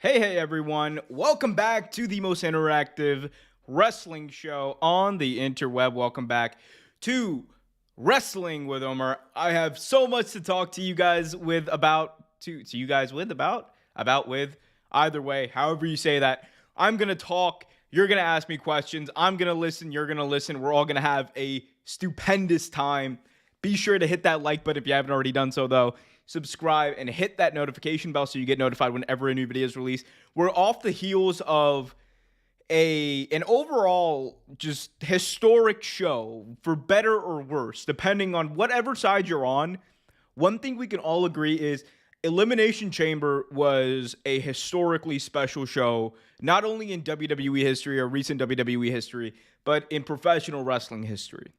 Hey everyone. Welcome back to the most interactive wrestling show on the interweb. Welcome back to Wrestling with Omer. I have so much to talk to you guys with about either way, however you say that. I'm going to talk, you're going to ask me questions, I'm going to listen, you're going to listen. We're all going to have a stupendous time. Be sure to hit that like button if you haven't already done so though. Subscribe and hit that notification bell so you get notified whenever a new video is released. We're off the heels of an overall just historic show, for better or worse, depending on whatever side you're on. One thing we can all agree is Elimination Chamber was a historically special show, not only in WWE history or recent WWE history, but in professional wrestling history.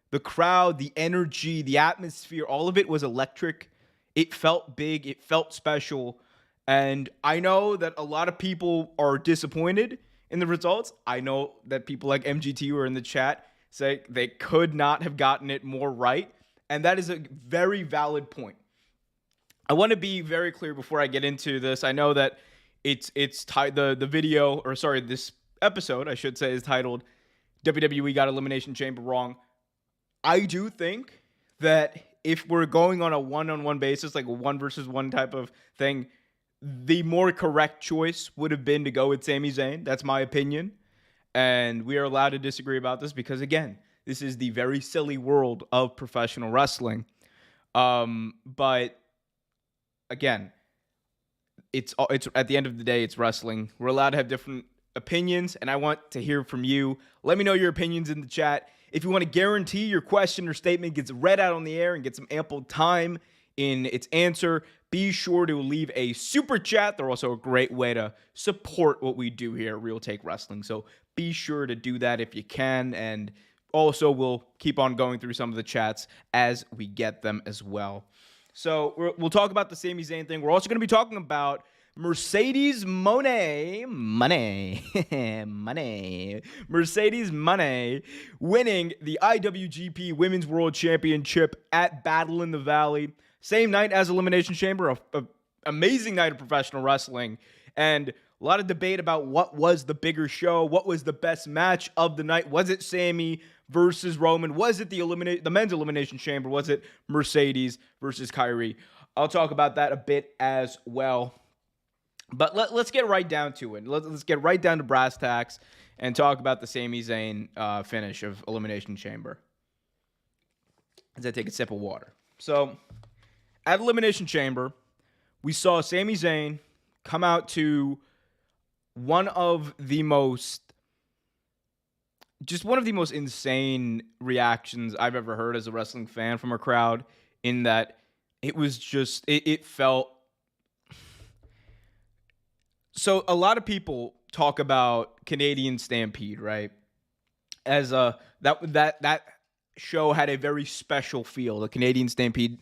The crowd, the energy, the atmosphere, all of it was electric. It felt big. It felt special. And I know that a lot of people are disappointed in the results. I know that people like MGT who are in the chat say they could not have gotten it more right. And that is a very valid point. I want to be very clear before I get into this. I know that this episode, I should say, is titled WWE Got Elimination Chamber Wrong. I do think that if we're going on a one-on-one basis, like a one versus one type of thing, the more correct choice would have been to go with Sami Zayn. That's my opinion. And we are allowed to disagree about this because, again, this is the very silly world of professional wrestling. But again, it's at the end of the day, it's wrestling. We're allowed to have different opinions, and I want to hear from you. Let me know your opinions in the chat. If you want to guarantee your question or statement gets read out on the air and get some ample time in its answer, be sure to leave a super chat. They're also a great way to support what we do here at Real Take Wrestling. So be sure to do that if you can. And also, we'll keep on going through some of the chats as we get them as well. So we'll talk about the Sami Zayn thing. We're also going to be talking about Mercedes Moné winning the IWGP Women's World Championship at Battle in the Valley. Same night as Elimination Chamber, an amazing night of professional wrestling. And a lot of debate about what was the bigger show, what was the best match of the night. Was it Sami versus Roman? Was it the men's Elimination Chamber? Was it Mercedes versus Kyrie? I'll talk about that a bit as well. But let's get right down to it. Let's get right down to brass tacks and talk about the Sami Zayn finish of Elimination Chamber. As I take a sip of water. So, at Elimination Chamber, we saw Sami Zayn come out to one of the most insane reactions I've ever heard as a wrestling fan from a crowd, in that it was just, it felt... So a lot of people talk about Canadian Stampede, right? As that show had a very special feel. The Canadian Stampede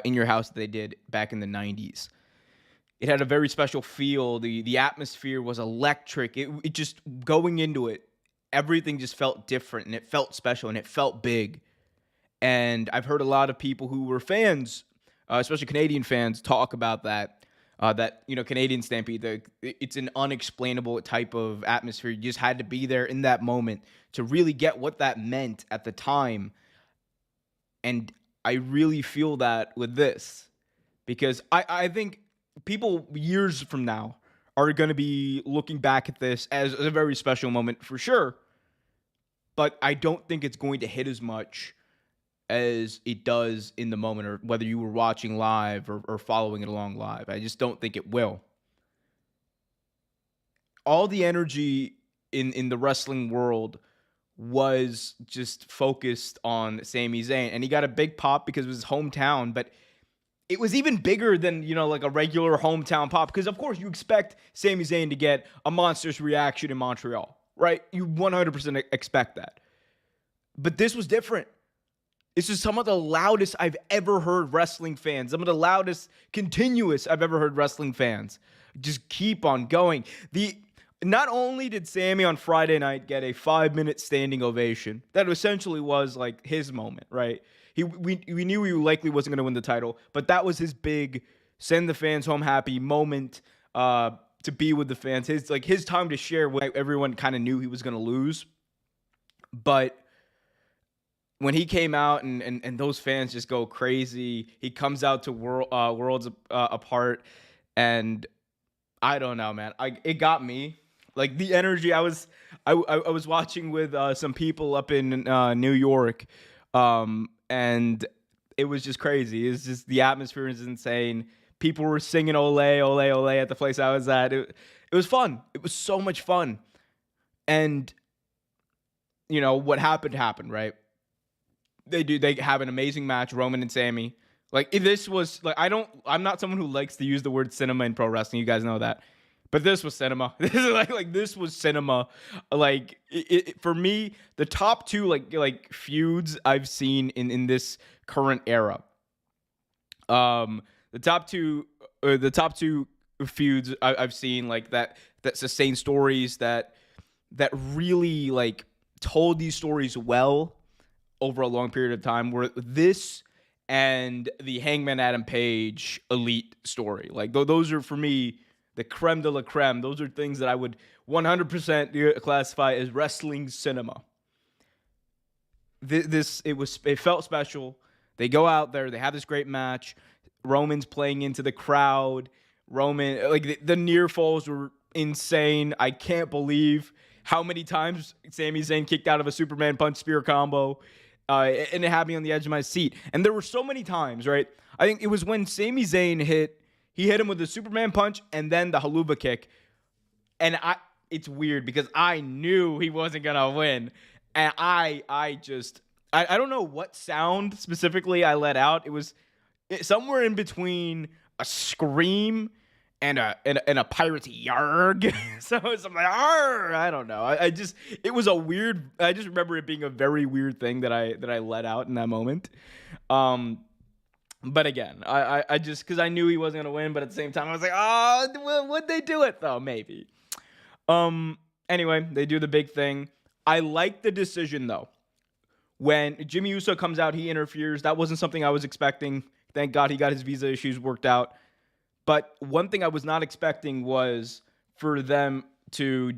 in your house that they did back in the 90s. It had a very special feel. The atmosphere was electric. It just, going into it, everything just felt different, and it felt special, and it felt big. And I've heard a lot of people who were fans, especially Canadian fans, talk about that. Canadian Stampede, it's an unexplainable type of atmosphere. You just had to be there in that moment to really get what that meant at the time. And I really feel that with this, because I think people years from now are going to be looking back at this as a very special moment for sure. But I don't think it's going to hit as much as it does in the moment, or whether you were watching live or following it along live. I just don't think it will. All the energy in the wrestling world was just focused on Sami Zayn, and he got a big pop because it was his hometown, but it was even bigger than, like a regular hometown pop, because of course you expect Sami Zayn to get a monstrous reaction in Montreal, right? You 100% expect that. But this was different. This is some of the loudest I've ever heard wrestling fans. Some of the loudest continuous I've ever heard wrestling fans. Just keep on going. Not only did Sami on Friday night get a 5-minute standing ovation, that essentially was like his moment, right? We knew he likely wasn't going to win the title, but that was his big send the fans home happy moment. to be with the fans. His time to share when everyone kind of knew he was going to lose. But when he came out and those fans just go crazy, he comes out to Worlds Apart, and I don't know, man. It got me. Like the energy. I was watching with some people up in New York, and it was just crazy. It's just the atmosphere is insane. People were singing "Ole, Ole, Ole" at the place I was at. It was fun. It was so much fun, and you know what happened, right? They have an amazing match, Roman and Sami. Like this was like I'm not someone who likes to use the word cinema in pro wrestling. You guys know that. But this was cinema. This is like this was cinema. Like for me, the top two like feuds I've seen in this current era. The top two feuds I've seen like that sustain stories that really like told these stories well over a long period of time were this and the Hangman Adam Page Elite story. Like those are for me the creme de la creme. Those are things that I would 100% classify as wrestling cinema. It felt special. They go out there, they have this great match. Roman's playing into the crowd. Roman, like the near falls were insane. I can't believe how many times Sami Zayn kicked out of a Superman punch spear combo. And it had me on the edge of my seat. And there were so many times, right? I think it was when Sami Zayn hit him with the Superman punch and then the haluva kick. And it's weird because I knew he wasn't going to win. And I don't know what sound specifically I let out. It was somewhere in between a scream and a pirate's yarg. So it's like, arr, I don't know. It was a weird. I just remember it being a very weird thing that I let out in that moment. But again, I just because I knew he wasn't gonna win, but at the same time I was like, oh, would they do it though? Maybe. Anyway, they do the big thing. I like the decision though. When Jimmy Uso comes out, he interferes. That wasn't something I was expecting. Thank God he got his visa issues worked out. But one thing I was not expecting was for them to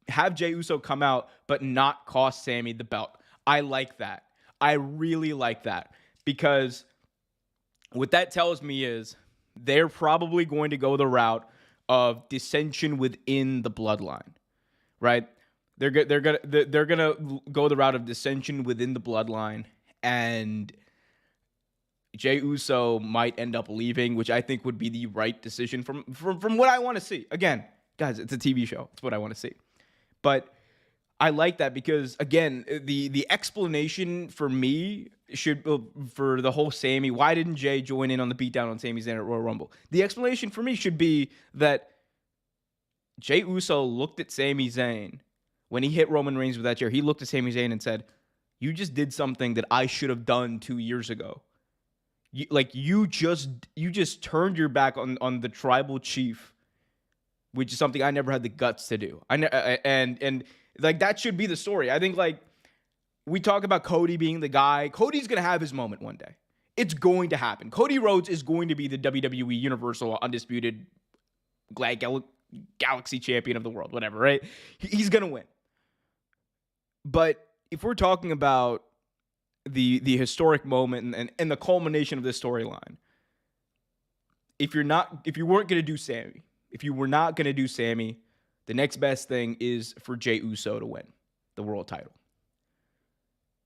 have Jay Uso come out, but not cost Sami the belt. I like that. I really like that. Because what that tells me is they're probably going to go the route of dissension within the bloodline, right? They're gonna go the route of dissension within the bloodline, and Jay Uso might end up leaving, which I think would be the right decision from what I want to see. Again, guys, it's a TV show. It's what I want to see. But I like that because, again, the explanation for me for the whole Sami, why didn't Jay join in on the beatdown on Sami Zayn at Royal Rumble? The explanation for me should be that Jay Uso looked at Sami Zayn when he hit Roman Reigns with that chair. He looked at Sami Zayn and said, "You just did something that I should have done 2 years ago. You just turned your back on the tribal chief, which is something I never had the guts to do." And like that should be the story. I think like we talk about Cody being the guy. Cody's gonna have his moment one day. It's going to happen. Cody Rhodes is going to be the WWE Universal Undisputed Galaxy Champion of the world, whatever, right? He's gonna win. But if we're talking about the historic moment and the culmination of this storyline, if you weren't going to do Sami, if you were not going to do Sami, the next best thing is for Jay Uso to win the world title.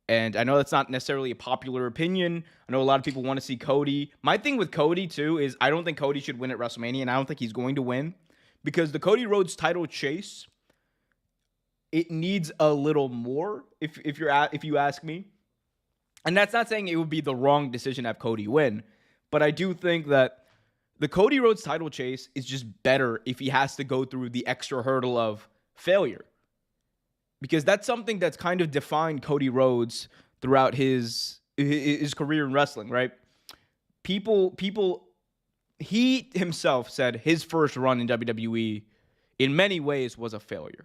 And I know that's not necessarily a popular opinion. I know a lot of people want to see Cody. My thing with Cody, too, is I don't think Cody should win at WrestleMania, and I don't think he's going to win. Because the Cody Rhodes title chase, it needs a little more, if you ask me. And that's not saying it would be the wrong decision to have Cody win. But I do think that the Cody Rhodes title chase is just better if he has to go through the extra hurdle of failure. Because that's something that's kind of defined Cody Rhodes throughout his career in wrestling, right? He himself said his first run in WWE in many ways was a failure.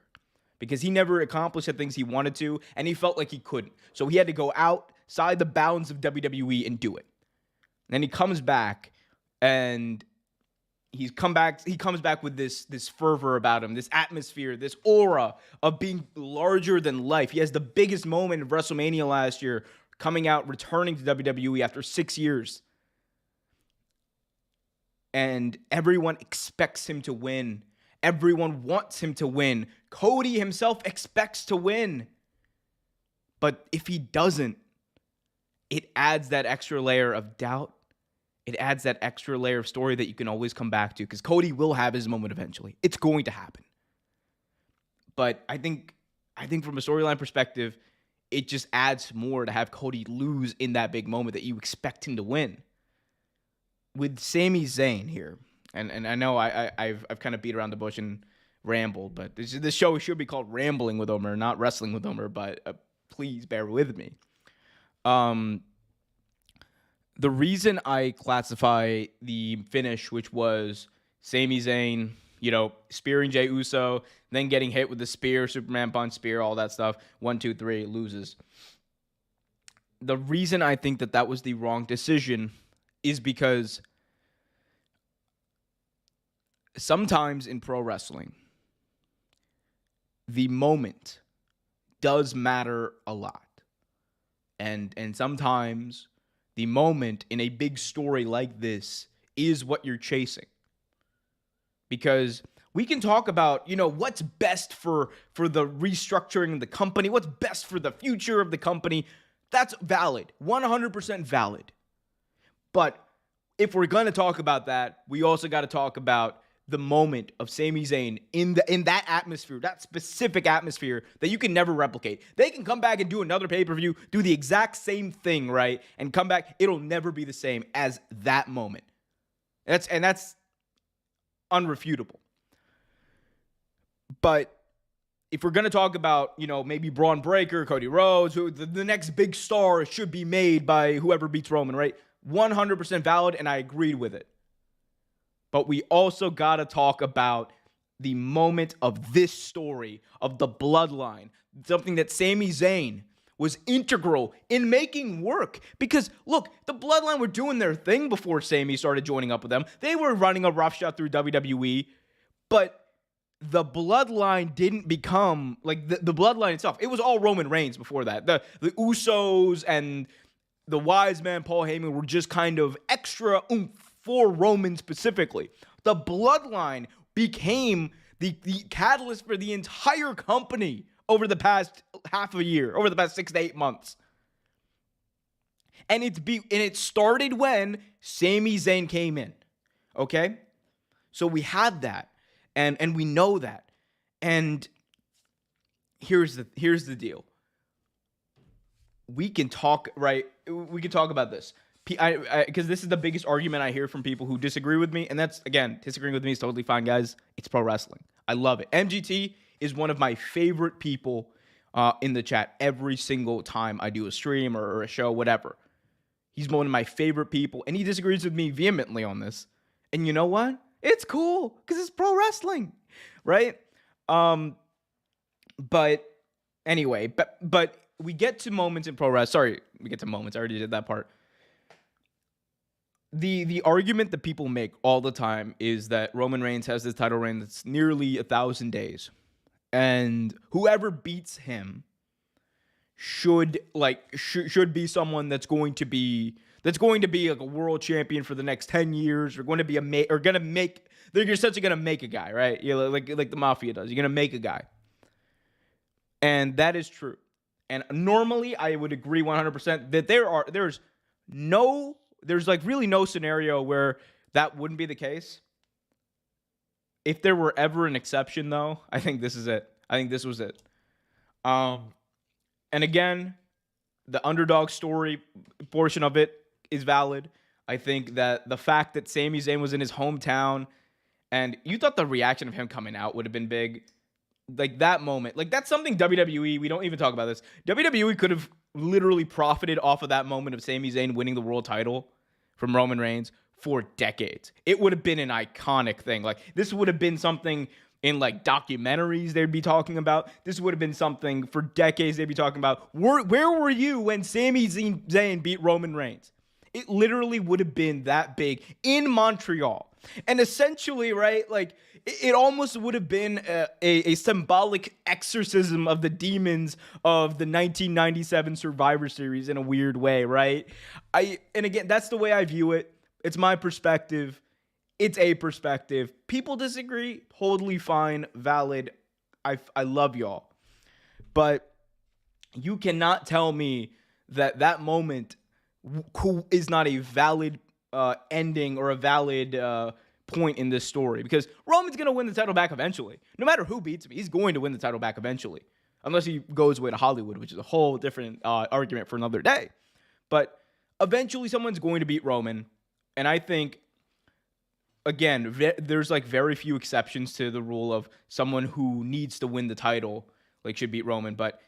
Because he never accomplished the things he wanted to, and he felt like he couldn't. So he had to go outside the bounds of WWE and do it. And then he comes back, and He comes back with this fervor about him, this atmosphere, this aura of being larger than life. He has the biggest moment of WrestleMania last year, coming out, returning to WWE after 6 years. And everyone expects him to win. Everyone wants him to win. Cody himself expects to win. But if he doesn't, it adds that extra layer of doubt. It adds that extra layer of story that you can always come back to, because Cody will have his moment eventually. It's going to happen. But I think from a storyline perspective, it just adds more to have Cody lose in that big moment that you expect him to win. With Sami Zayn here, and I know I've kind of beat around the bush and rambled, but this show should be called Rambling with Omer, not Wrestling with Omer, but please bear with me. The reason I classify the finish, which was Sami Zayn, spearing Jay Uso, then getting hit with the spear, Superman punch, spear, all that stuff, 1, 2, 3, loses. The reason I think that was the wrong decision is because sometimes in pro wrestling, the moment does matter a lot. And sometimes the moment in a big story like this is what you're chasing. Because we can talk about, what's best for the restructuring of the company, what's best for the future of the company. That's valid, 100% valid. But if we're going to talk about that, we also got to talk about the moment of Sami Zayn in that atmosphere, that specific atmosphere that you can never replicate. They can come back and do another pay-per-view, do the exact same thing, right? And come back, it'll never be the same as that moment. That's unrefutable. But if we're going to talk about, maybe Braun Breaker, Cody Rhodes, who the next big star should be made by whoever beats Roman, right? 100% valid, and I agreed with it. But we also got to talk about the moment of this story, of the bloodline, something that Sami Zayn was integral in making work. Because, look, the bloodline were doing their thing before Sami started joining up with them. They were running a roughshod through WWE, but the bloodline didn't become, like, the bloodline itself. It was all Roman Reigns before that. The Usos and the wise man Paul Heyman were just kind of extra oomph for Roman specifically. The bloodline became the catalyst for the entire company over the past half a year, over the past 6 to 8 months. And it started when Sami Zayn came in. Okay? So we had that. And we know that. And here's the deal. We can talk, right? We can talk about this. Because this is the biggest argument I hear from people who disagree with me. And that's, again, disagreeing with me is totally fine, guys. It's pro wrestling. I love it. MGT is one of my favorite people in the chat every single time I do a stream or a show, whatever. He's one of my favorite people, and he disagrees with me vehemently on this. And you know what? It's cool, because it's pro wrestling, right? But anyway, but we get to moments in pro wrestling. Sorry, we get to moments. I already did that part. The argument that people make all the time is that Roman Reigns has this title reign that's nearly 1,000 days. And whoever beats him should be someone that's going to be like a world champion for the next 10 years, or going to be they're essentially going to make a guy, right? Like the mafia does. You're going to make a guy. And that is true. And normally I would agree 100% that there's really no scenario where that wouldn't be the case. If there were ever an exception, though, I think this is it. I think this was it. And again, the underdog story portion of it is valid. I think that the fact that Sami Zayn was in his hometown, and you thought the reaction of him coming out would have been big. Like, that moment. Like, that's something WWE, we don't even talk about this. WWE could have literally profited off of that moment of Sami Zayn winning the world title from Roman Reigns for decades. It would have been an iconic thing. Like, this would have been something in, like, documentaries they'd be talking about. This would have been something for decades they'd be talking about. Where were you when Sami Zayn beat Roman Reigns? It literally would have been that big in Montreal. And essentially, right, like, it almost would have been a symbolic exorcism of the demons of the 1997 Survivor Series in a weird way, right? And again, that's the way I view it. It's my perspective. It's a perspective. People disagree. Totally fine. Valid. I love y'all. But you cannot tell me that moment is not a valid ending or a valid point in this story, because Roman's going to win the title back eventually. No matter who beats him, he's going to win the title back eventually. Unless he goes away to Hollywood, which is a whole different argument for another day. But eventually someone's going to beat Roman. And I think, again, there's like very few exceptions to the rule of someone who needs to win the title like should beat Roman. But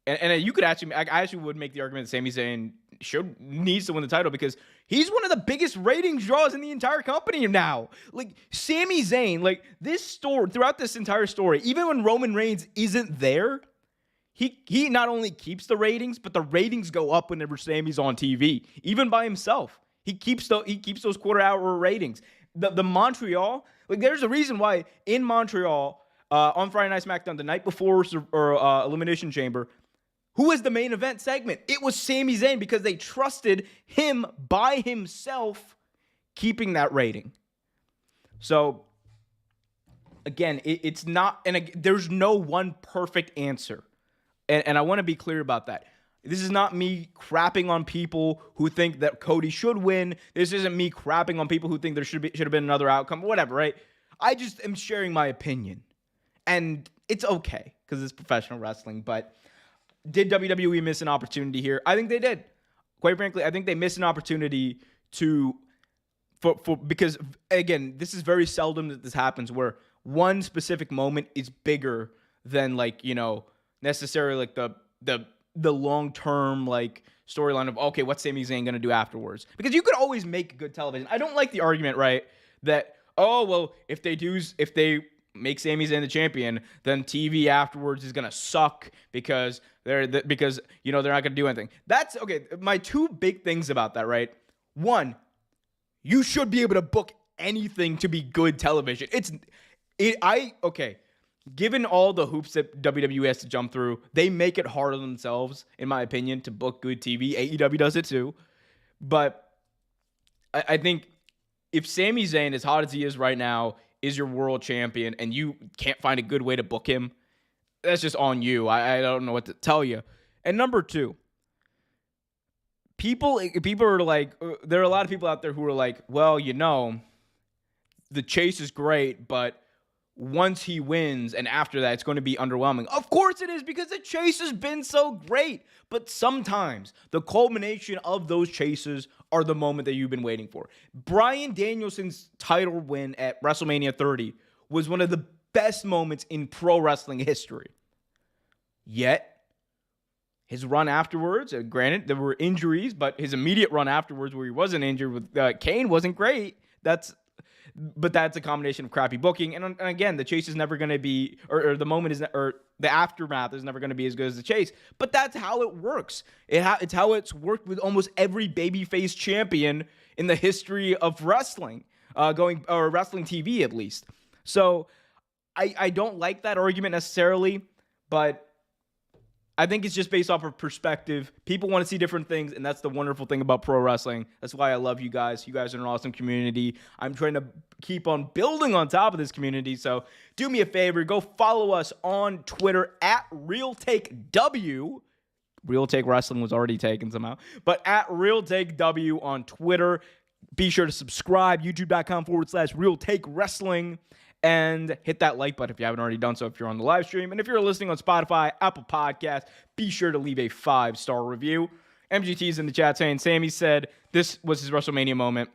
and you could actually, I actually would make the argument that Sami Zayn needs to win the title, because he's one of the biggest ratings draws in the entire company now. Like, Sami Zayn, like, this story, throughout this entire story, even when Roman Reigns isn't there, he not only keeps the ratings, but the ratings go up whenever Sami's on TV, even by himself. He keeps those quarter-hour ratings. The Montreal, like, there's a reason why in Montreal on Friday Night SmackDown, the night before Elimination Chamber, who was the main event segment? It was Sami Zayn, because they trusted him by himself keeping that rating. So, again, it's not, and there's no one perfect answer. And I want to be clear about that. This is not me crapping on people who think that Cody should win. This isn't me crapping on people who think there should have been another outcome, whatever, right? I just am sharing my opinion. And it's okay, because it's professional wrestling, but did WWE miss an opportunity here? I think they did. Quite frankly, I think they missed an opportunity because, again, this is very seldom that this happens, where one specific moment is bigger than, like, you know, necessarily like the long-term, like, storyline of, okay, what's Sami Zayn going to do afterwards? Because you could always make good television. I don't like the argument, right, that, oh, well, if they make Sami Zayn the champion, then TV afterwards is gonna suck because they're not gonna do anything. That's okay. My two big things about that, right? One, you should be able to book anything to be good television. Given all the hoops that WWE has to jump through, they make it harder themselves, in my opinion, to book good TV. AEW does it too, but I think if Sami Zayn, as hot as he is right now, is your world champion, and you can't find a good way to book him, that's just on you. I don't know what to tell you. And number two, people are like, there are a lot of people out there who are like, well, you know, the chase is great, but once he wins and after that, it's going to be underwhelming. Of course it is, because the chase has been so great. But sometimes the culmination of those chases are the moment that you've been waiting for. Bryan Danielson's title win at WrestleMania 30 was one of the best moments in pro wrestling history. Yet, his run afterwards, granted, there were injuries, but his immediate run afterwards, where he wasn't injured with Kane, wasn't great. But that's a combination of crappy booking. And again, the chase is never going to be, or the moment is, or the aftermath is never going to be as good as the chase. But that's how it works. It's how it's worked with almost every babyface champion in the history of wrestling, or wrestling TV at least. So I don't like that argument necessarily, but I think it's just based off of perspective. People want to see different things, and that's the wonderful thing about pro wrestling. That's why I love you guys. You guys are an awesome community. I'm trying to keep on building on top of this community, so do me a favor. Go follow us on Twitter at RealTakeW. Real Take Wrestling was already taken somehow, but at RealTakeW on Twitter. Be sure to subscribe, youtube.com/RealTakeWrestling. And hit that like button if you haven't already done so if you're on the live stream. And if you're listening on Spotify, Apple Podcasts, be sure to leave a 5-star review. MGT's in the chat saying, Sami said this was his WrestleMania moment.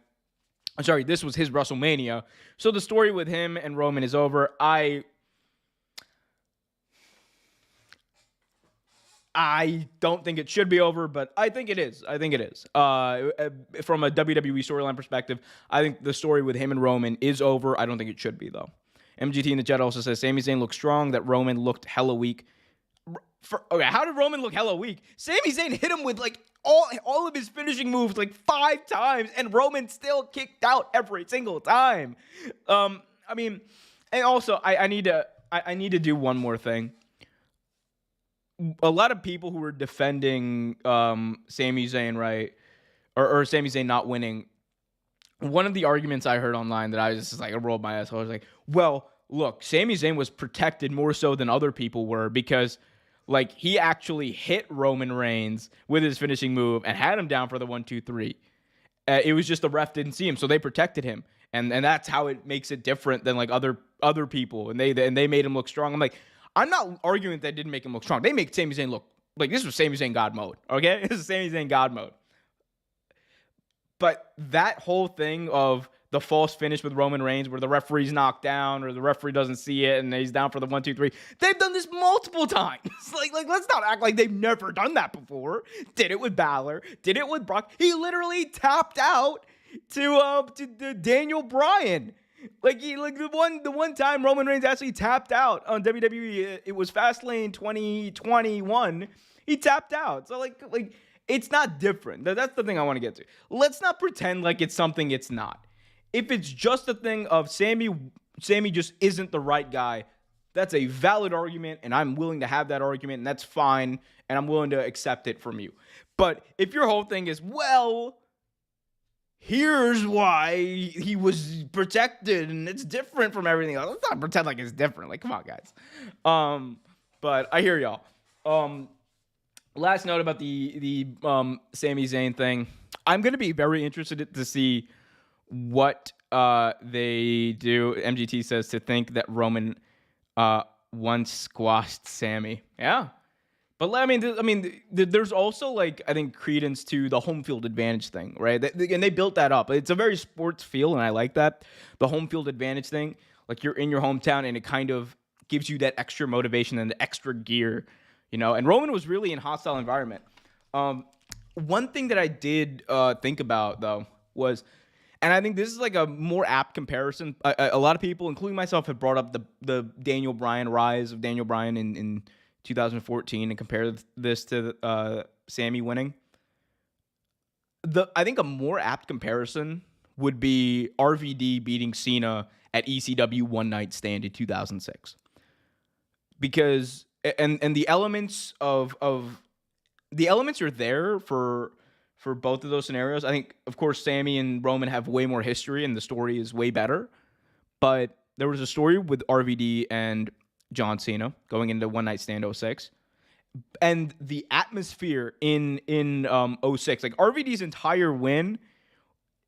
This was his WrestleMania. So the story with him and Roman is over. I don't think it should be over, but I think it is. From a WWE storyline perspective, I think the story with him and Roman is over. I don't think it should be, though. MGT in the chat also says, Sami Zayn looked strong, that Roman looked hella weak. Okay, how did Roman look hella weak? Sami Zayn hit him with like all of his finishing moves like 5 times, and Roman still kicked out every single time. I mean, and also I need to do one more thing. A lot of people who were defending Sami Zayn, right, or Sami Zayn not winning. One of the arguments I heard online that I was just like, I rolled my ass. I was like, well, look, Sami Zayn was protected more so than other people were because, like, he actually hit Roman Reigns with his finishing move and had him down for the 1-2-3. It was just the ref didn't see him, so they protected him, and that's how it makes it different than like other people, and they made him look strong. I'm like, I'm not arguing that they didn't make him look strong. They make Sami Zayn look like this was Sami Zayn God mode. Okay, this is Sami Zayn God mode. But that whole thing of the false finish with Roman Reigns where the referee's knocked down or the referee doesn't see it and he's down for the 1-2-3. They've done this multiple times. like let's not act like they've never done that before. Did it with Balor. Did it with Brock. He literally tapped out to Daniel Bryan. The one time Roman Reigns actually tapped out on WWE, it was Fastlane 2021. He tapped out. So like it's not different. That's the thing I want to get to. Let's not pretend like it's something it's not. If it's just a thing of Sami just isn't the right guy, that's a valid argument, and I'm willing to have that argument, and that's fine, and I'm willing to accept it from you. But if your whole thing is, well, here's why he was protected, and it's different from everything else. Let's not pretend like it's different. Like, come on, guys. But I hear y'all. Last note about the Sami Zayn thing. I'm going to be very interested to see what they do. MGT says to think that Roman once squashed Sami. Yeah. But I mean, there's also like, I think, credence to the home field advantage thing, right? And they built that up. It's a very sports feel, and I like that. The home field advantage thing, like you're in your hometown, and it kind of gives you that extra motivation and the extra gear. You know, and Roman was really in hostile environment. One thing that I did think about, though, was, and I think this is like a more apt comparison. A lot of people, including myself, have brought up the Daniel Bryan rise of Daniel Bryan in 2014 and compared this to Sami winning. I think a more apt comparison would be RVD beating Cena at ECW One Night Stand in 2006. Because and the elements of the elements are there for both of those scenarios. I think, of course, Sami and Roman have way more history and the story is way better. But there was a story with RVD and John Cena going into One Night Stand 06. And the atmosphere in 06, like RVD's entire win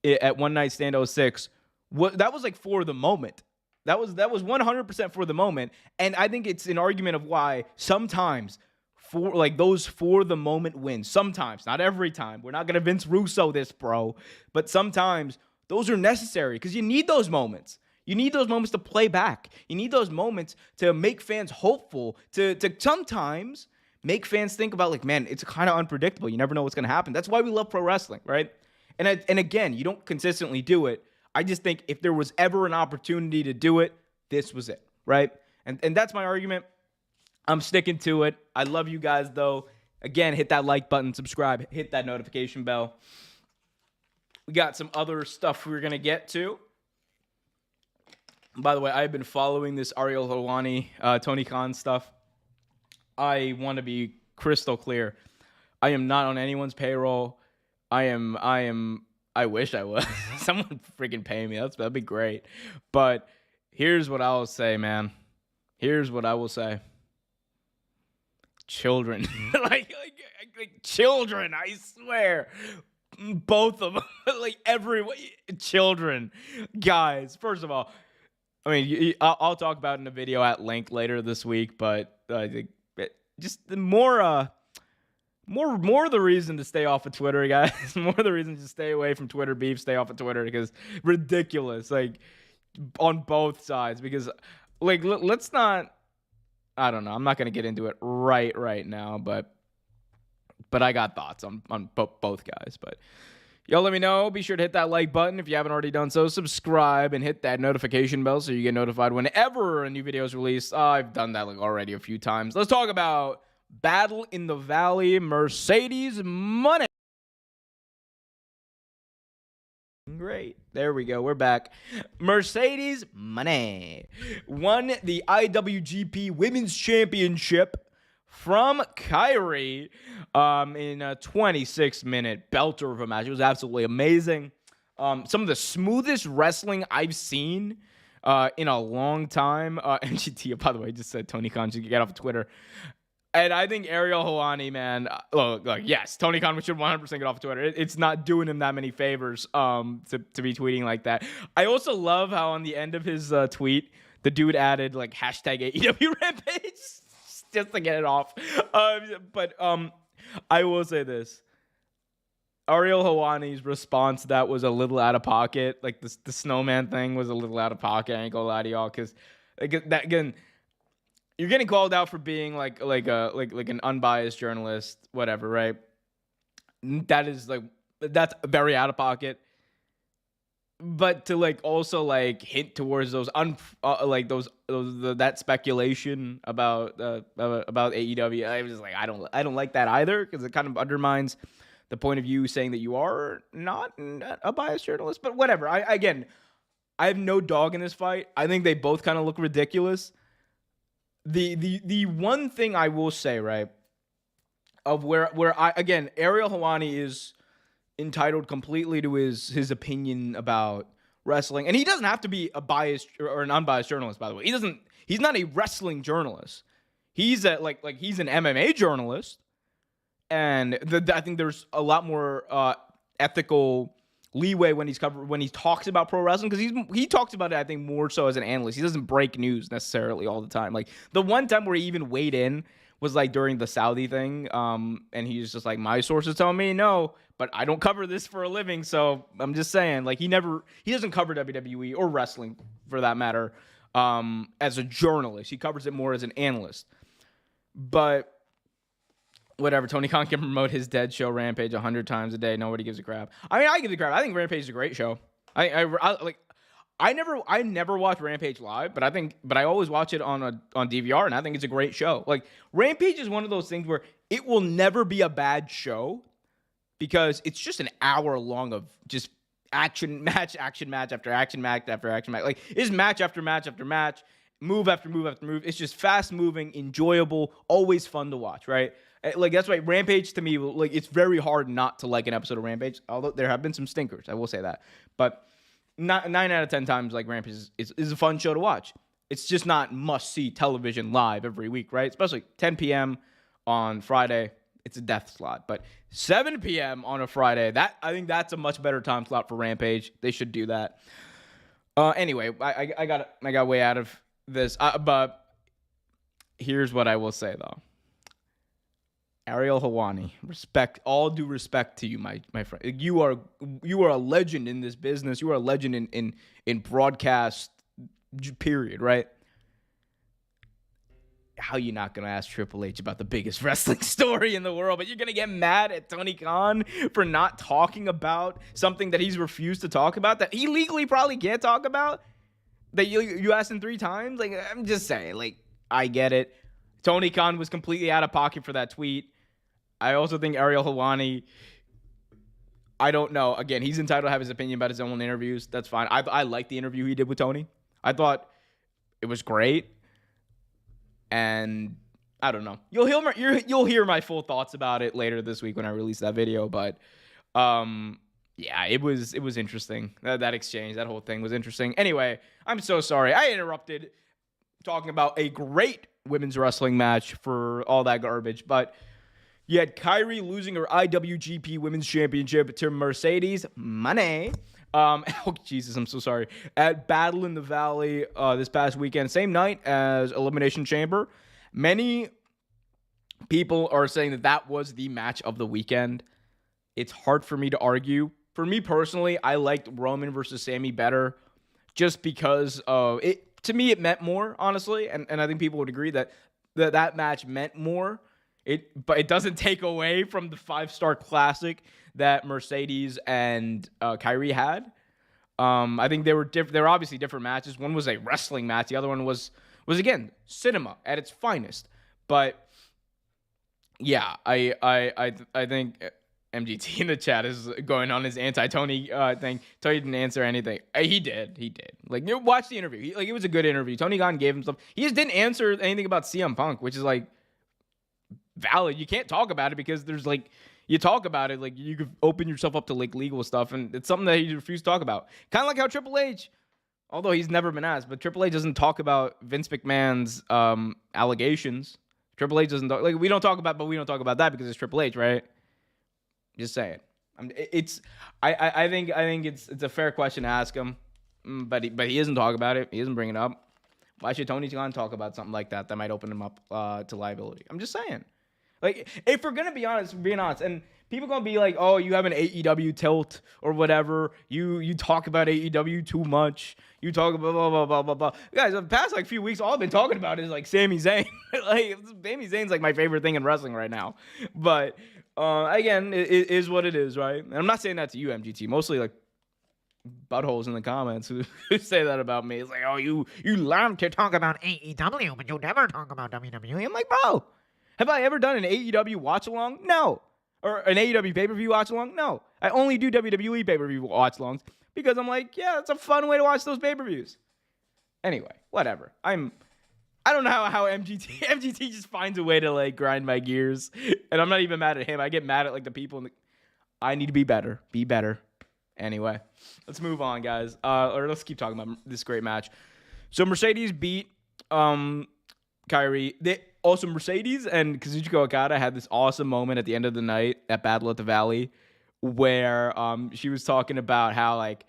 at One Night Stand 06, that was like for the moment. That was 100% for the moment. And I think it's an argument of why sometimes for like those for the moment wins, sometimes, not every time. We're not going to Vince Russo this, bro. But sometimes those are necessary because you need those moments. You need those moments to play back. You need those moments to make fans hopeful, to sometimes make fans think about like, man, it's kind of unpredictable. You never know what's going to happen. That's why we love pro wrestling, right? And again, you don't consistently do it. I just think if there was ever an opportunity to do it, this was it, right? And that's my argument. I'm sticking to it. I love you guys, though. Again, hit that like button, subscribe, hit that notification bell. We got some other stuff we're going to get to. By the way, I've been following this Ariel Helwani, Tony Khan stuff. I want to be crystal clear. I am not on anyone's payroll. I wish I was. Someone freaking pay me. That'd be great. But here's what I'll say, man. Here's what I will say. Children. like children, I swear. Both of them. Like children. Guys, first of all, I mean, I'll talk about it in a video at length later this week, but I think just the more the reason to stay off of Twitter, guys. More the reason to stay away from Twitter beef, stay off of Twitter, because ridiculous, like, on both sides. Because, like, let's not, I don't know. I'm not going to get into it right now, but I got thoughts on both guys. But y'all let me know. Be sure to hit that like button if you haven't already done so. Subscribe and hit that notification bell so you get notified whenever a new video is released. I've done that like already a few times. Let's talk about Battle in the Valley, Mercedes Moné. Great. There we go. We're back. Mercedes Moné won the IWGP Women's Championship from Kyrie in a 26-minute belter of a match. It was absolutely amazing. Some of the smoothest wrestling I've seen in a long time. MGT, by the way, just said Tony Khan should get off Twitter. And I think Ariel Helwani, man, look, yes, Tony Khan should 100% get off Twitter. It's not doing him that many favors to be tweeting like that. I also love how on the end of his tweet, the dude added like hashtag AEW Rampage just to get it off. But I will say this. Ariel Helwani's response to that was a little out of pocket. Like the snowman thing was a little out of pocket. I ain't gonna lie to y'all, because that again, you're getting called out for being like an unbiased journalist, whatever, right? That's very out of pocket. But to also hint towards those that speculation about AEW, I was just like, I don't like that either, because it kind of undermines the point of view saying that you are not a biased journalist. But whatever. I have no dog in this fight. I think they both kind of look ridiculous. The one thing I will say, right, of where Ariel Helwani is entitled completely to his opinion about wrestling, and he doesn't have to be a biased or an unbiased journalist, by the way. He's not a wrestling journalist. He's he's an MMA journalist, and I think there's a lot more ethical leeway when he talks about pro wrestling, because he talks about it, I think, more so as an analyst. He doesn't break news necessarily all the time. Like the one time where he even weighed in was like during the Saudi thing, and he's just like, my sources tell me no, but I don't cover this for a living, so I'm just saying, like, he doesn't cover WWE or wrestling for that matter as a journalist. He covers it more as an analyst. But whatever, Tony Khan can promote his dead show Rampage 100 times a day. Nobody gives a crap. I mean, I give a crap. I think Rampage is a great show. I never watch Rampage live, but I always watch it on DVR, and I think it's a great show. Like, Rampage is one of those things where it will never be a bad show, because it's just an hour long of just action match after action match after action match. Like, it's match after match after match, move after move after move. It's just fast moving, enjoyable, always fun to watch, right? Like, that's why Rampage, to me, like, it's very hard not to like an episode of Rampage, although there have been some stinkers, I will say that. But 9 out of 10 times, like, Rampage is a fun show to watch. It's just not must-see television live every week, right? Especially 10 p.m. on Friday, it's a death slot. But 7 p.m. on a Friday, I think that's a much better time slot for Rampage. They should do that. Anyway, I got way out of this, but here's what I will say, though. Ariel Helwani, all due respect to you, my friend. You are a legend in this business. You are a legend in broadcast, period, right? How you not gonna ask Triple H about the biggest wrestling story in the world, but you're gonna get mad at Tony Khan for not talking about something that he's refused to talk about, that he legally probably can't talk about, that you asked him 3 times? Like, I'm just saying, like, I get it. Tony Khan was completely out of pocket for that tweet. I also think Ariel Helwani, I don't know. Again, he's entitled to have his opinion about his own interviews. That's fine. I like the interview he did with Tony. I thought it was great. And I don't know. You'll hear my full thoughts about it later this week when I release that video. But yeah, it was interesting. That exchange, that whole thing was interesting. Anyway, I'm so sorry. I interrupted talking about a great women's wrestling match for all that garbage. But you had Kyrie losing her IWGP Women's Championship to Mercedes Moné. Oh, Jesus, I'm so sorry. At Battle in the Valley this past weekend, same night as Elimination Chamber. Many people are saying that was the match of the weekend. It's hard for me to argue. For me personally, I liked Roman versus Sami better, just because of it. To me, it meant more, honestly, and I think people would agree that match meant more. But it doesn't take away from the 5-star classic that Mercedes and Kyrie had. I think they were obviously different matches. One was a wrestling match. The other one was again, cinema at its finest. But Yeah, I think MGT in the chat is going on his anti-Tony thing. Tony didn't answer anything. He did. Like, watch the interview. It was a good interview. Tony Khan gave him stuff. He just didn't answer anything about CM Punk, which is like valid. You can't talk about it because there's like, you talk about it, like you could open yourself up to like legal stuff, and it's something that he refused to talk about. Kind of like how Triple H, although he's never been asked, but Triple H doesn't talk about Vince McMahon's allegations. Triple H doesn't talk, like, we don't talk about that because it's Triple H, right? Just saying. I think it's a fair question to ask him, but he doesn't talk about it. He doesn't bring it up. Why should Tony Khan talk about something like that might open him up to liability? I'm just saying. Like, if we're gonna be honest, and people gonna be like, oh, you have an AEW tilt or whatever. You talk about AEW too much. You talk about blah blah blah blah blah. Guys, the past like few weeks, all I've been talking about is like Sami Zayn. Like, Sami Zayn's like my favorite thing in wrestling right now. But again, it is what it is, right? And I'm not saying that to you, MGT. Mostly like buttholes in the comments who say that about me. It's like, oh, you love to talk about AEW, but you never talk about WWE. I'm like, bro, have I ever done an AEW watch along? No. Or an AEW pay-per-view watch along? No. I only do WWE pay-per-view watch alongs because I'm like, yeah, it's a fun way to watch those pay-per-views. Anyway, whatever. I don't know how MGT just finds a way to like grind my gears, and I'm not even mad at him. I get mad at like the people. I need to be better. Be better. Anyway, let's move on, guys. Or let's keep talking about this great match. So Mercedes beat Kyrie. Mercedes and Kazuchika Okada had this awesome moment at the end of the night at Battle at the Valley where she was talking about how like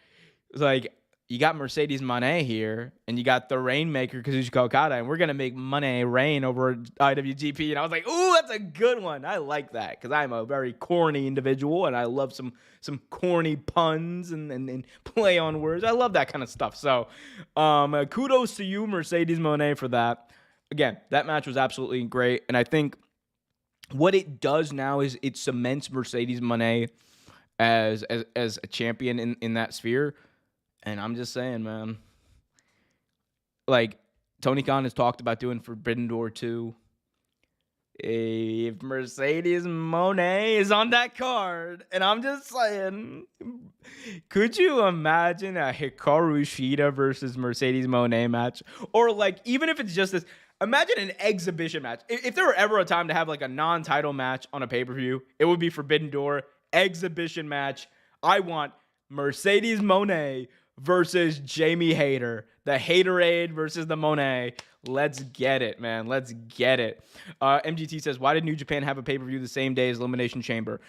you got Mercedes Moné here and you got the Rainmaker Kazuchika Okada, and we're gonna make Moné reign over IWGP. And I was like, ooh, that's a good one. I like that because I'm a very corny individual and I love some corny puns and play on words. I love that kind of stuff. So kudos to you, Mercedes Moné, for that. Again, that match was absolutely great, and I think what it does now is it cements Mercedes Moné as a champion in that sphere. And I'm just saying, man, like Tony Khan has talked about doing Forbidden Door 2. If Mercedes Moné is on that card, and I'm just saying, could you imagine a Hikaru Shida versus Mercedes Moné match? Or like, even if it's just this, imagine an exhibition match. If there were ever a time to have like a non-title match on a pay-per-view, it would be Forbidden Door exhibition match. I want Mercedes Moné versus Jamie Hayter. The Haterade versus the Moné. Let's get it, man. Let's get it. MGT says, why did New Japan have a pay-per-view the same day as Elimination Chamber?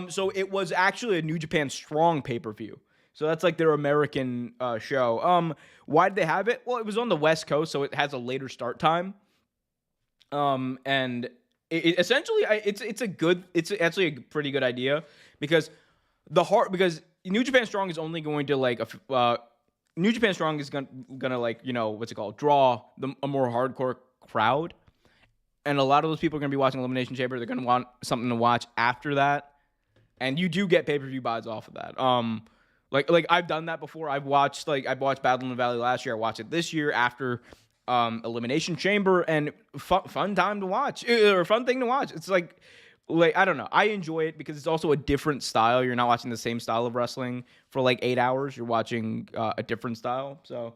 So it was actually a New Japan Strong pay-per-view. So that's like their American show. Why did they have it? Well, it was on the West Coast, so it has a later start time. And it essentially, it's actually a pretty good idea because New Japan Strong is only going to New Japan Strong is gonna like, you know, what's it called, draw a more hardcore crowd, and a lot of those people are gonna be watching Elimination Chamber. They're gonna want something to watch after that, and you do get pay-per-view buys off of that. Like I've done that before. I watched Battle in the Valley last year. I watched it this year after Elimination Chamber, and fun time to watch, or fun thing to watch. It's like I don't know. I enjoy it because it's also a different style. You're not watching the same style of wrestling for like 8 hours. You're watching a different style. So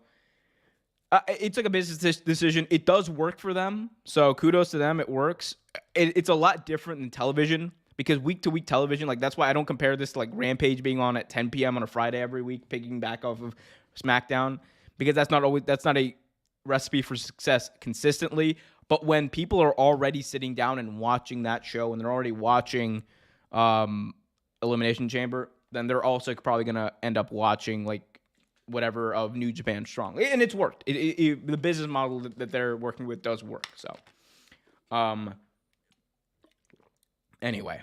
it's like a business decision. It does work for them. So kudos to them. It works. It's a lot different than television because week-to-week television, like that's why I don't compare this to like Rampage being on at 10 p.m. on a Friday every week, picking back off of SmackDown, because that's not a recipe for success consistently. But when people are already sitting down and watching that show and they're already watching Elimination Chamber, then they're also probably going to end up watching like whatever of New Japan Strong. And it's worked. The business model that they're working with does work. So, anyway.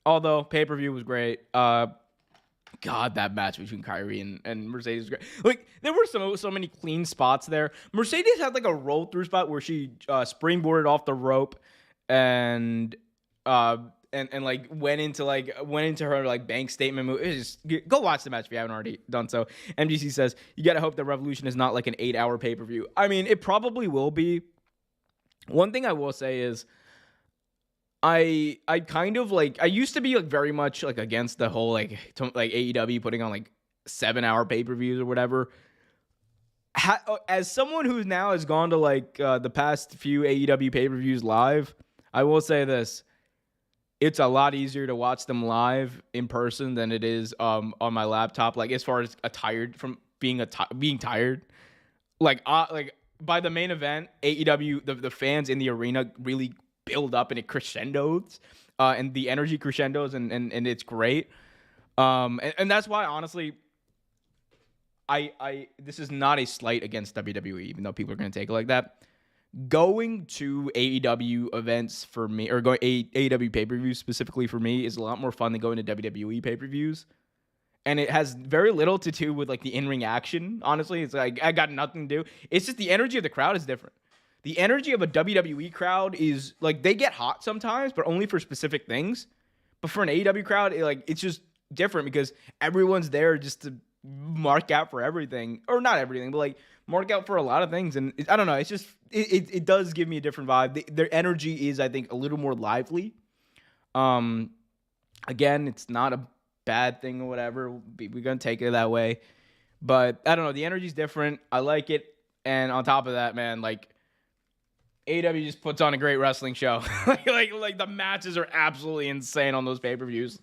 Although pay-per-view was great. God, that match between Kyrie and Mercedes was great. Like, there were so many clean spots there. Mercedes had like a roll-through spot where she springboarded off the rope and like went into her like bank statement move. Just go watch the match if you haven't already done so. MGC says, you gotta hope that Revolution is not like an 8-hour pay-per-view. I mean, it probably will be. One thing I will say is, I kind of like, I used to be like very much like against the whole like AEW putting on like 7-hour pay-per-views or whatever. As someone who now has gone to like the past few AEW pay-per-views live, I will say this: it's a lot easier to watch them live in person than it is on my laptop. Like as far as being tired, like by the main event, AEW the fans in the arena really build up and it crescendos, and the energy crescendos and it's great. And that's why honestly, I this is not a slight against WWE, even though people are going to take it like that. Going to AEW events for me, or going AEW pay-per-views specifically for me, is a lot more fun than going to WWE pay-per-views. And it has very little to do with like the in-ring action. Honestly, it's like I got nothing to do. It's just the energy of the crowd is different. The energy of a WWE crowd is like, they get hot sometimes, but only for specific things. But for an AEW crowd, it's just different because everyone's there just to mark out for everything, or not everything, but like mark out for a lot of things. And I don't know, it's just it does give me a different vibe. Their energy is, I think, a little more lively. Again, it's not a bad thing or whatever. We're gonna take it that way, but I don't know, the energy's different. I like it. And on top of that, man, like AEW just puts on a great wrestling show. like the matches are absolutely insane on those pay-per-views.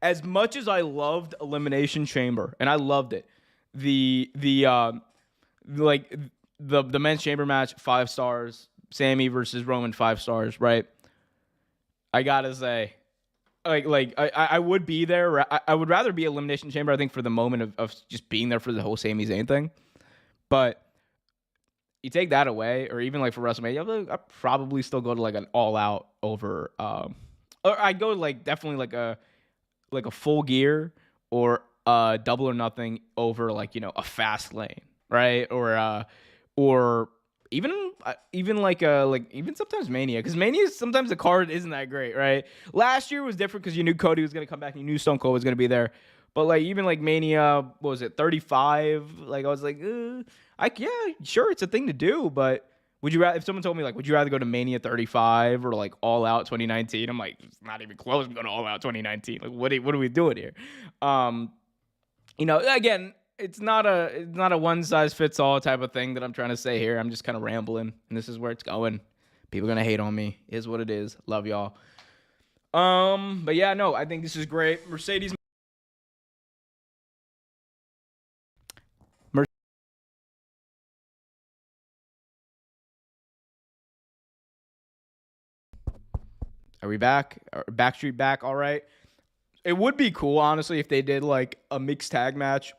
As much as I loved Elimination Chamber, and I loved it, the men's chamber match, 5 stars, Sami versus Roman, 5 stars, right? I gotta say, I would be there. I would rather be Elimination Chamber, I think, for the moment of just being there for the whole Sami Zayn thing. But you take that away, or even like for WrestleMania, I'd probably still go to like an all out over, or I'd go like definitely like a Full Gear or Double or Nothing over like, a Fast Lane, right? Or even even sometimes Mania, because Mania, sometimes the card isn't that great, right? Last year was different because you knew Cody was gonna come back and you knew Stone Cold was gonna be there. But like even like Mania, what was it, 35? Like I was like, yeah, sure, it's a thing to do, but would you rather, if someone told me like, would you rather go to Mania 35 or like All Out 2019? I'm like, it's not even close. I'm going to All Out 2019. Like, what are we doing here? Again, it's not a one size fits all type of thing that I'm trying to say here. I'm just kind of rambling, and this is where it's going. People are gonna hate on me. Is what it is. Love y'all. But yeah, no, I think this is great. Mercedes. Are we back? Backstreet back? All right. It would be cool, honestly, if they did like a mixed tag match,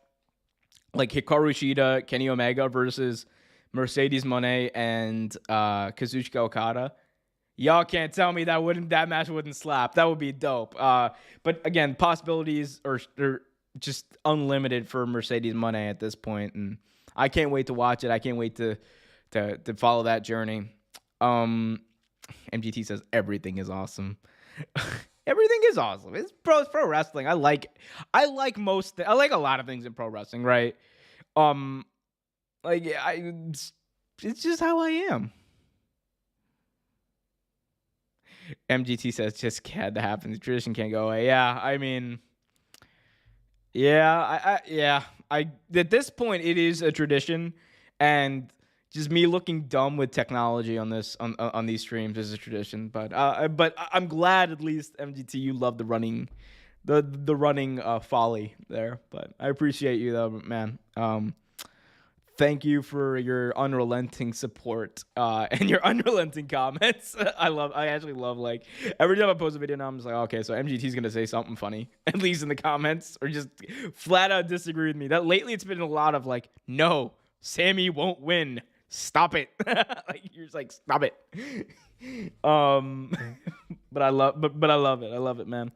like Hikaru Shida, Kenny Omega versus Mercedes Moné and Kazuchika Okada. Y'all can't tell me that match wouldn't slap. That would be dope. But again, possibilities are just unlimited for Mercedes Moné at this point, and I can't wait to watch it. I can't wait to follow that journey. MGT says everything is awesome. Everything is awesome. It's pro wrestling. I like a lot of things in pro wrestling, right? It's just how I am. MGT says just had to happen. The tradition can't go away. Yeah, I mean, yeah, I at this point it is a tradition, and just me looking dumb with technology on these streams is a tradition. But I'm glad at least, MGT, you love the running, the running folly there. But I appreciate you though, man. Thank you for your unrelenting support and your unrelenting comments. I actually love, like, every time I post a video now, I'm just like, okay, so MGT's gonna say something funny, at least in the comments, or just flat out disagree with me. That lately it's been a lot of like, no, Sami won't win. Stop it. Like, you're just like, stop it. But I love it. I love it, man.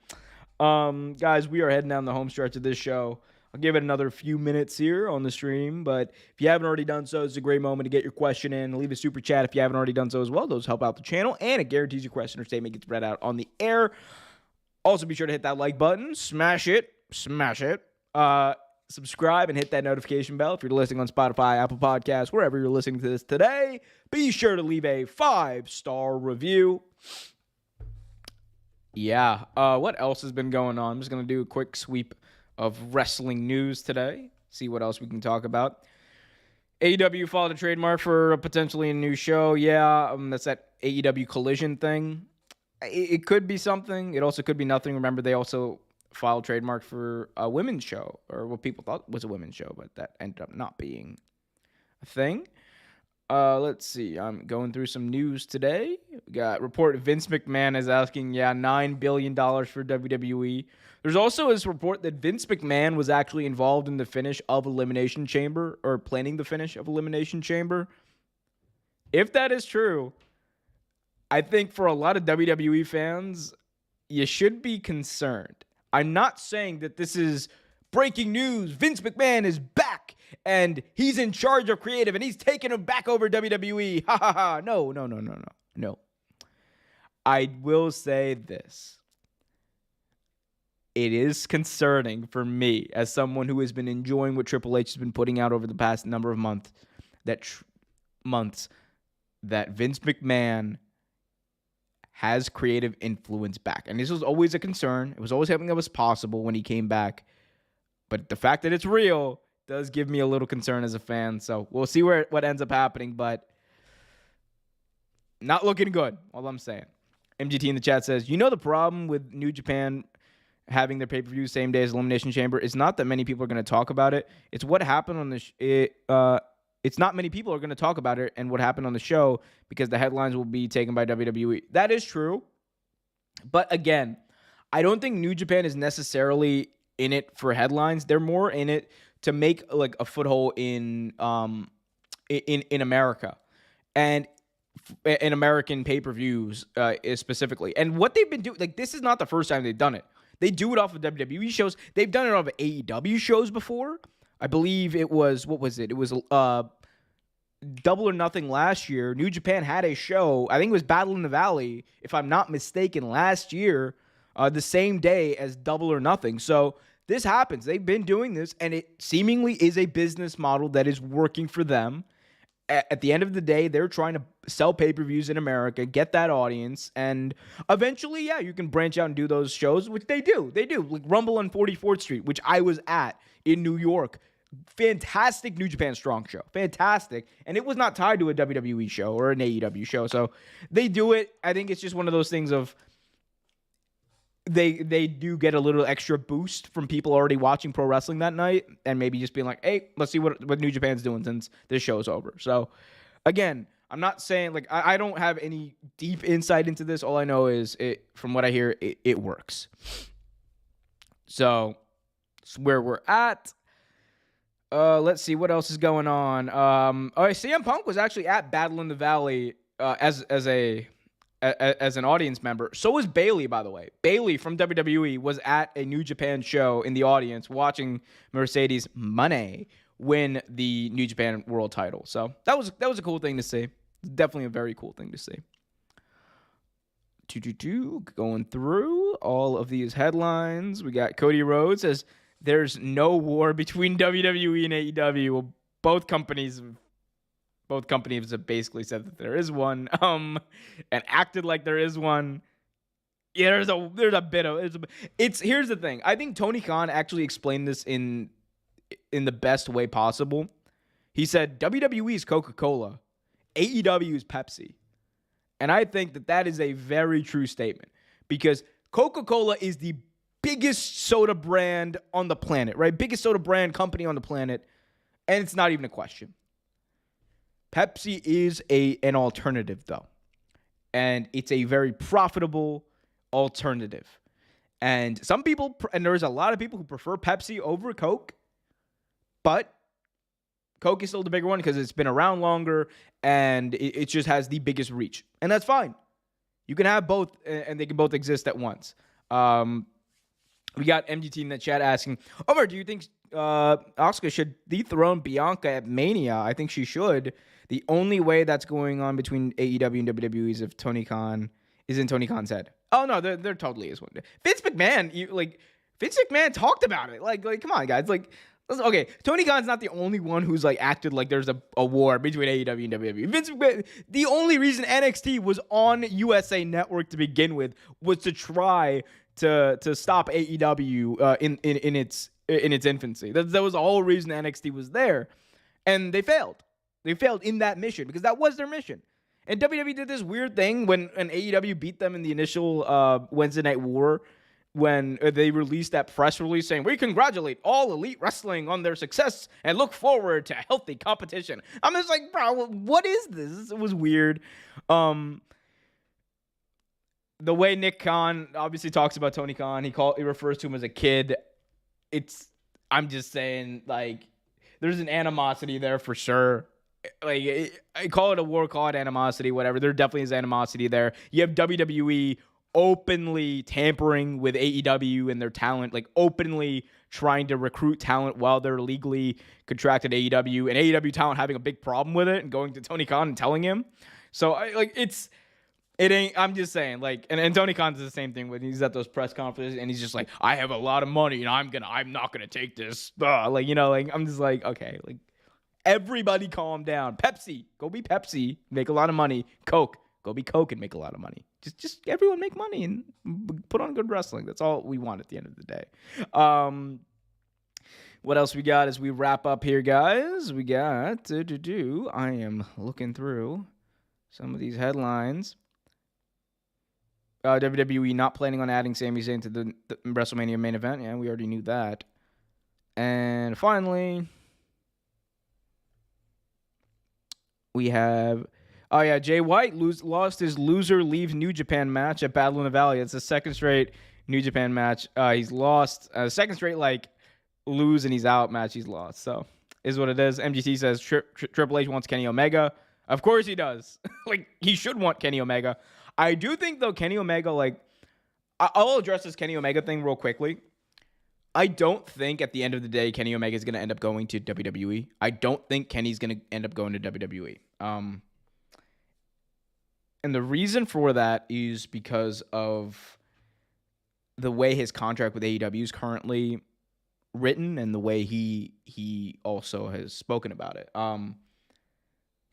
Guys, we are heading down the home stretch of this show. I'll give it another few minutes here on the stream, but if you haven't already done so, it's a great moment to get your question in. Leave a super chat if you haven't already done so as well. Those help out the channel, and it guarantees your question or statement gets read out on the air. Also, be sure to hit that like button. Smash it. Subscribe and hit that notification bell if you're listening on Spotify, Apple Podcasts, wherever you're listening to this today. Be sure to leave a 5-star review. Yeah. What else has been going on? I'm just going to do a quick sweep of wrestling news today. See what else we can talk about. AEW filed a trademark for potentially a new show. Yeah, that's that AEW Collision thing. It could be something. It also could be nothing. Remember, they also filed trademark for a women's show, or what people thought was a women's show, but that ended up not being a thing. Let's see. I'm going through some news today. We got report Vince McMahon is asking, $9 billion for WWE. There's also this report that Vince McMahon was actually involved in the finish of Elimination Chamber, or planning the finish of Elimination Chamber. If that is true, I think for a lot of WWE fans, you should be concerned. I'm not saying that this is breaking news. Vince McMahon is back and he's in charge of creative and he's taking him back over WWE. Ha ha ha. No. I will say this. It is concerning for me as someone who has been enjoying what Triple H has been putting out over the past number of months that Vince McMahon has creative influence back. And this was always a concern. It was always something that was possible when he came back. But the fact that it's real does give me a little concern as a fan. So we'll see what ends up happening, but not looking good, all I'm saying. MGT in the chat says, the problem with New Japan having their pay-per-view same day as Elimination Chamber is not that many people are going to talk about it. It's what happened on the it's not many people are going to talk about it and what happened on the show because the headlines will be taken by WWE. That is true. But again, I don't think New Japan is necessarily in it for headlines. They're more in it to make like a foothold in America and in American pay-per-views specifically. And what they've been doing, like, this is not the first time they've done it. They do it off of WWE shows. They've done it off of AEW shows before. I believe it was, what was it? It was Double or Nothing last year. New Japan had a show, I think it was Battle in the Valley, if I'm not mistaken, last year, the same day as Double or Nothing. So this happens. They've been doing this, and it seemingly is a business model that is working for them. At the end of the day, they're trying to sell pay-per-views in America, get that audience, and eventually, you can branch out and do those shows, which they do. They do. Like Rumble on 44th Street, which I was at in New York. Fantastic New Japan Strong show. Fantastic. And it was not tied to a WWE show or an AEW show. So they do it. I think it's just one of those things of they do get a little extra boost from people already watching pro wrestling that night and maybe just being like, hey, let's see what New Japan's doing since this show's over. So, again, I'm not saying, like, I don't have any deep insight into this. All I know is, from what I hear, it works. So, that's where we're at. Let's see what else is going on. CM Punk was actually at Battle in the Valley as an audience member. So was Bayley, by the way. Bayley from WWE was at a New Japan show in the audience watching Mercedes Moné win the New Japan World title. So that was a cool thing to see. Definitely a very cool thing to see. Going through all of these headlines. We got Cody Rhodes says there's no war between WWE and AEW. Well, both companies have basically said that there is one, and acted like there is one. Yeah, here's the thing. I think Tony Khan actually explained this in the best way possible. He said WWE is Coca-Cola, AEW is Pepsi. And I think that is a very true statement because Coca-Cola is the biggest soda brand on the planet, right? Biggest soda brand company on the planet, and it's not even a question. Pepsi is an alternative, though, and it's a very profitable alternative. And some people, and there's a lot of people who prefer Pepsi over Coke, but Coke is still the bigger one because it's been around longer and it just has the biggest reach. And that's fine. You can have both and they can both exist at once. We got MGT in the chat asking, Omer, do you think Asuka should dethrone Bianca at Mania? I think she should. The only way that's going on between AEW and WWE is if Tony Khan is in Tony Khan's head. Oh, no, there totally is one. Vince McMahon talked about it. Like, come on, guys. Like, Okay, Tony Khan's not the only one who's like acted like there's a war between AEW and WWE. Vince McMahon, the only reason NXT was on USA Network to begin with was to try to stop AEW in its infancy. That was the whole reason NXT was there, and they failed. They failed in that mission because that was their mission. And WWE did this weird thing when AEW beat them in the initial Wednesday Night War, when they released that press release saying, "We congratulate all Elite Wrestling on their success and look forward to healthy competition." I'm just like, bro, what is this? It was weird. The way Nick Khan obviously talks about Tony Khan, he refers to him as a kid. I'm just saying, like, there's an animosity there for sure. Like, I call it a war, call it animosity, whatever. There definitely is animosity there. You have WWE openly tampering with AEW and their talent, like openly trying to recruit talent while they're legally contracted AEW, and AEW talent having a big problem with it and going to Tony Khan and telling him. So I'm just saying, like, and Tony Khan does the same thing when he's at those press conferences and he's just like, "I have a lot of money and I'm not gonna take this." Like, I'm just like, okay, like, everybody calm down. Pepsi, go be Pepsi, make a lot of money. Coke, go be Coke and make a lot of money. Just everyone make money and put on good wrestling. That's all we want at the end of the day. What else we got as we wrap up here, guys? We got I am looking through some of these headlines. WWE not planning on adding Sami Zayn to the WrestleMania main event. Yeah, we already knew that. And finally, we have, Jay White lost his loser leaves New Japan match at Battle in the Valley. It's the second straight New Japan match. He's lost. Second straight, like, lose and he's out match he's lost. So, is what it is. MGT says Triple H wants Kenny Omega. Of course he does. Like, he should want Kenny Omega. I do think, though, Kenny Omega, like, I'll address this Kenny Omega thing real quickly. I don't think at the end of the day Kenny Omega is going to end up going to WWE. I don't think Kenny's going to end up going to WWE. And the reason for that is because of the way his contract with AEW is currently written and the way he also has spoken about it.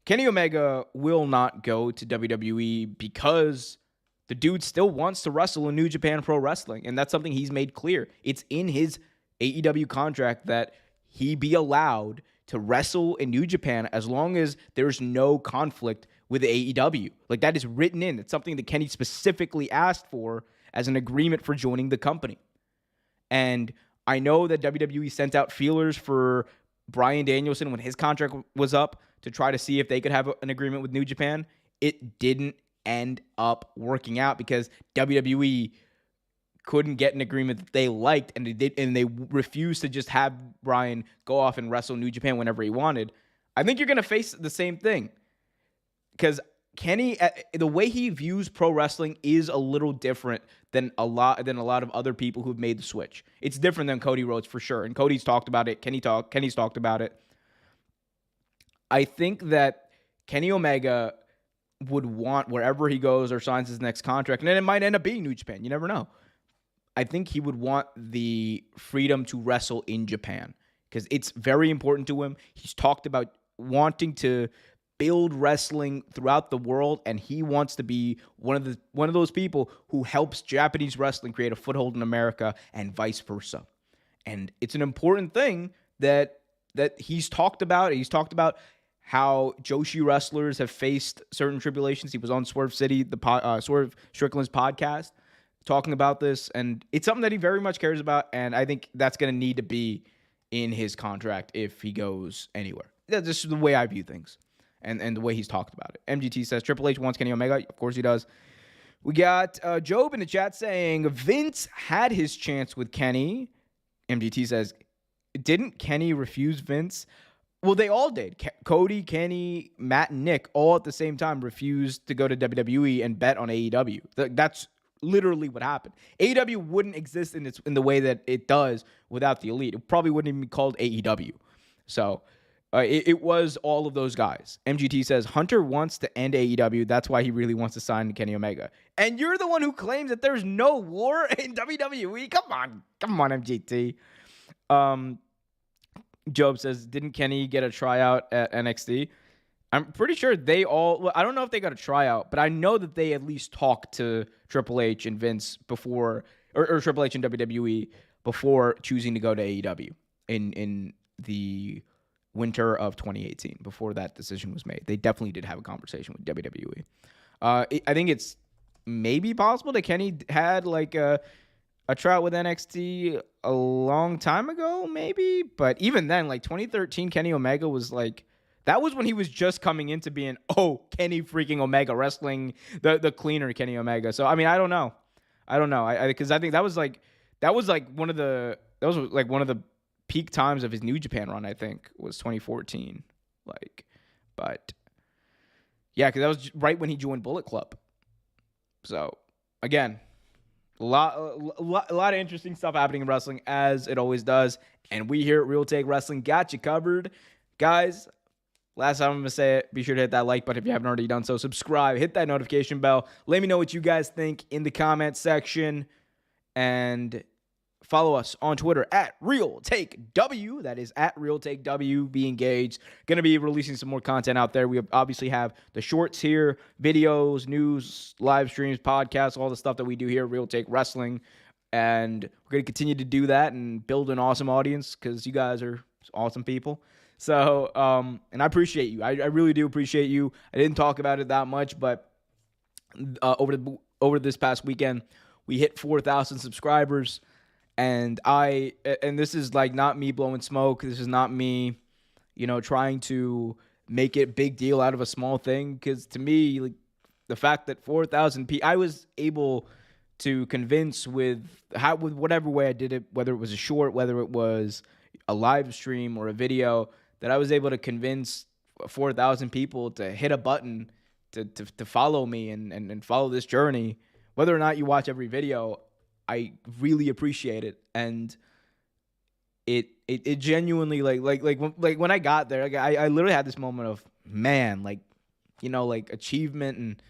Kenny Omega will not go to WWE because the dude still wants to wrestle in New Japan Pro Wrestling, and that's something he's made clear. It's in his AEW contract that he be allowed to wrestle in New Japan as long as there's no conflict with AEW. Like, that is written in. It's something that Kenny specifically asked for as an agreement for joining the company. And I know that WWE sent out feelers for Bryan Danielson when his contract was up to try to see if they could have an agreement with New Japan. It didn't end up working out because WWE couldn't get an agreement that they liked, and they refused to just have Bryan go off and wrestle New Japan whenever he wanted. I think you're going to face the same thing because Kenny, the way he views pro wrestling is a little different than a lot of other people who've made the switch. It's different than Cody Rhodes for sure, and Cody's talked about it. Kenny's talked about it. I think that Kenny Omega would want, wherever he goes or signs his next contract, and then it might end up being New Japan. You never know. I think he would want the freedom to wrestle in Japan because it's very important to him. He's talked about wanting to build wrestling throughout the world, and he wants to be one of those people who helps Japanese wrestling create a foothold in America and vice versa. And it's an important thing that he's talked about. He's talked about how Joshi wrestlers have faced certain tribulations. He was on Swerve Strickland's podcast talking about this, and it's something that he very much cares about, and I think that's going to need to be in his contract if he goes anywhere. That's just the way I view things and the way he's talked about it. MGT says Triple H wants Kenny Omega. Of course he does. We got Job in the chat saying Vince had his chance with Kenny. MGT says, didn't Kenny refuse Vince? Well, they all did. Cody, Kenny, Matt, and Nick all at the same time refused to go to WWE and bet on AEW. That's literally what happened. AEW wouldn't exist in the way that it does without the Elite. It probably wouldn't even be called AEW. So it was all of those guys. MGT says Hunter wants to end AEW. That's why he really wants to sign Kenny Omega. And you're the one who claims that there's no war in WWE. Come on, MGT. Job says, didn't Kenny get a tryout at NXT? I'm pretty sure they all, well, I don't know if they got a tryout, but I know that they at least talked to Triple H and Vince before, or Triple H and WWE before choosing to go to AEW in the winter of 2018, before that decision was made. They definitely did have a conversation with WWE. I think it's maybe possible that Kenny had like a tryout with NXT a long time ago, maybe. But even then, like 2013, Kenny Omega was like, that was when he was just coming into being, Kenny freaking Omega, wrestling the cleaner Kenny Omega. So, I mean, I don't know. Because I think that was like one of the peak times of his New Japan run, I think, was 2014. But yeah, because that was right when he joined Bullet Club. So, again, a lot of interesting stuff happening in wrestling, as it always does. And we here at Real Take Wrestling got you covered. Guys, last time I'm going to say it, be sure to hit that like button if you haven't already done so. Subscribe, hit that notification bell. Let me know what you guys think in the comment section. And follow us on Twitter at RealTakeW. That is at RealTakeW. Be engaged. Going to be releasing some more content out there. We obviously have the shorts here, videos, news, live streams, podcasts, all the stuff that we do here at Real Take Wrestling. And we're going to continue to do that and build an awesome audience because you guys are awesome people. So, and I appreciate you. I really do appreciate you. I didn't talk about it that much, but over this past weekend, we hit 4,000 subscribers. And this is like not me blowing smoke. This is not me, trying to make it big deal out of a small thing. Because to me, like the fact that 4,000 people, I was able to convince with whatever way I did it, whether it was a short, whether it was a live stream or a video, that I was able to convince 4,000 people to hit a button to follow me and follow this journey. Whether or not you watch every video, I really appreciate it, and it genuinely like when I got there, I literally had this moment of achievement, and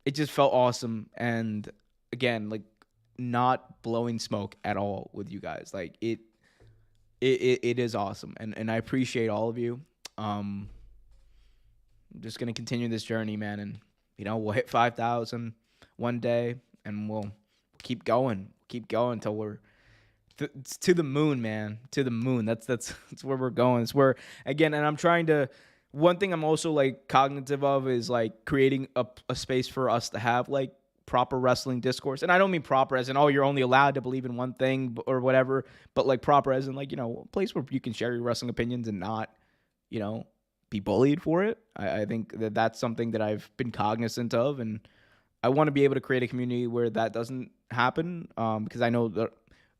it just felt awesome. And again, like not blowing smoke at all with you guys, like it is awesome, and I appreciate all of you. I'm just gonna continue this journey, man, and we'll hit 5,000 one day, and we'll keep going until we're to the moon, man. To the moon. That's where we're going. It's where, again, and I'm trying to, one thing I'm also like cognitive of is like creating a space for us to have like proper wrestling discourse. And I don't mean proper as in, you're only allowed to believe in one thing or whatever, but like proper as in like, a place where you can share your wrestling opinions and not, be bullied for it. I think that's something that I've been cognizant of, and I want to be able to create a community where that doesn't happen, because I know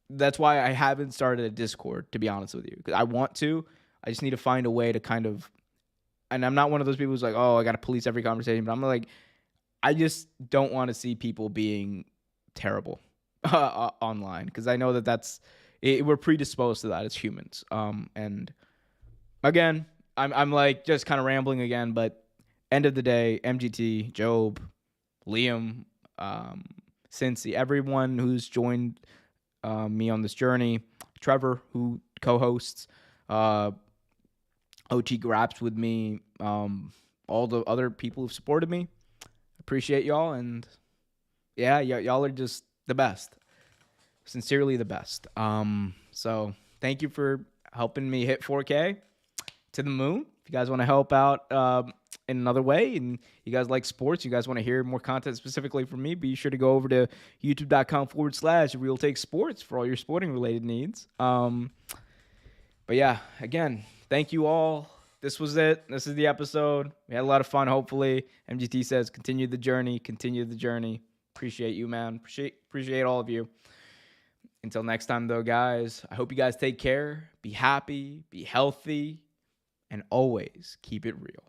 that's why I haven't started a Discord, to be honest with you, because I want to. I just need to find a way to kind of, and I'm not one of those people who's like, I got to police every conversation, but I'm like, I just don't want to see people being terrible online, because I know we're predisposed to that as humans. And again, I'm like just kind of rambling again, but end of the day, MGT, Job, Liam, Cincy, everyone who's joined me on this journey, Trevor, who co-hosts, OT Graps with me, all the other people who've supported me. Appreciate y'all, and yeah, y'all are just the best. Sincerely the best. So thank you for helping me hit 4K to the moon. If you guys want to help out in another way, and you guys like sports, you guys want to hear more content specifically from me, be sure to go over to youtube.com/Real Take Sports for all your sporting related needs. But yeah, again, thank you all. This was it. This is the episode. We had a lot of fun, hopefully. MGT says, continue the journey. Appreciate you, man. Appreciate all of you. Until next time, though, guys, I hope you guys take care. Be happy, be healthy, and always keep it real.